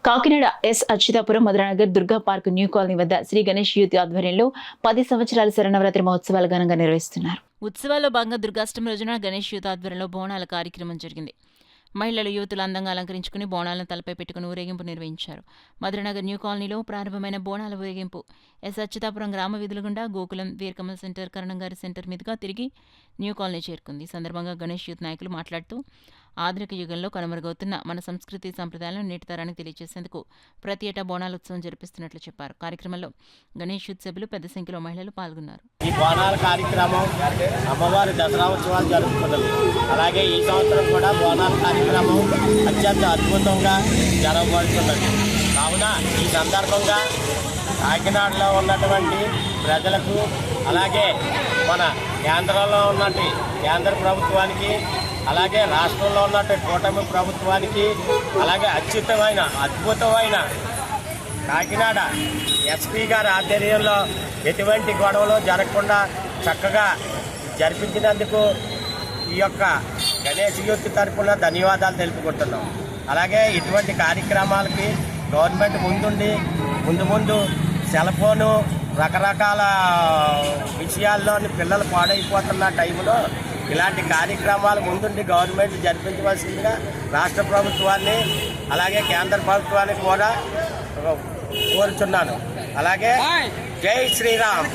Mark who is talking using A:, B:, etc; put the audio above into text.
A: Kakinada S Achyutapuram Madhuranagar Durga park new colony వద్ద Sri Ganesh youth ఆధ్వర్యంలో 10 సంవత్సరాల శరన్నవరాత్రి మహోత్సవాలు ఘనంగా నిర్వహిస్తున్నారు. ఉత్సవాల్లో భాగంగా దుర్గాష్టమి రోజున గణేష్ యూత్ ఆధ్వర్యంలో బోనాల కార్యక్రమం జరిగింది. మహిళలు యువతులు అందంగా అలంకరించుకుని బోనాలను తలపై పెట్టుకుని ఊరేగింపు నిర్వహించారు. మధురనగర్ న్యూ కాలనీలో ప్రారంభమైన బోనాల ఊరేగింపు ఎస్ అచ్యుతాపురం గ్రామ వీధుల గుండా గోకులం, వీరకమల్ సెంటర్, కరణంగారి సెంటర్ మీదుగా తిరిగి న్యూ కాలనీ చేరుకుంది. ఈ సందర్భంగా గణేష్ యూత్ నాయకులు మాట్లాడుతూ ఆధునిక యుగంలో కనుమరుగవుతున్న మన సంస్కృతి సంప్రదాయాలను నేటి తరానికి తెలియజేసేందుకు ప్రతి ఏటా బోనాల ఉత్సవం జరిపిస్తున్నట్లు చెప్పారు. కార్యక్రమంలో గణేష్ యూత్ సభ్యులు పెద్ద సంఖ్యలో మహిళలు పాల్గొన్నారు.
B: ఈ బోనాల కార్యక్రమం అమ్మవారి దసరా ఉత్సవాలు జరుపుతున్నది. అలాగే ఈ సంవత్సరం కూడా బోనాల కార్యక్రమం అత్యంత అద్భుతంగా జరగబడుతున్నది. కావున ఈ సందర్భంగా కాకినాడలో ఉన్నటువంటి ప్రజలకు, అలాగే మన కేంద్రంలో ఉన్నటువంటి కేంద్ర ప్రభుత్వానికి, అలాగే రాష్ట్రంలో ఉన్నటువంటి కూటమి ప్రభుత్వానికి, అలాగే అద్భుతమైన కాకినాడ ఎస్పీ గారి ఆధ్వర్యంలో ఎటువంటి గొడవలు జరగకుండా చక్కగా జరిపించినందుకు ఈ యొక్క గణేష్ యూత్ తరఫున ధన్యవాదాలు తెలుపుకుంటున్నాం. అలాగే ఇటువంటి కార్యక్రమాలకి గవర్నమెంట్ ముందు సెల్ ఫోను రకరకాల విషయాల్లోని పిల్లలు పాడైపోతున్న టైంలో ఇలాంటి కార్యక్రమాలు ముందుండి గవర్నమెంట్ జరిపించవలసిందిగా రాష్ట్ర ప్రభుత్వాన్ని, అలాగే కేంద్ర ప్రభుత్వాన్ని కూడా కోరుచున్నాను. అలాగే జై శ్రీరామ్.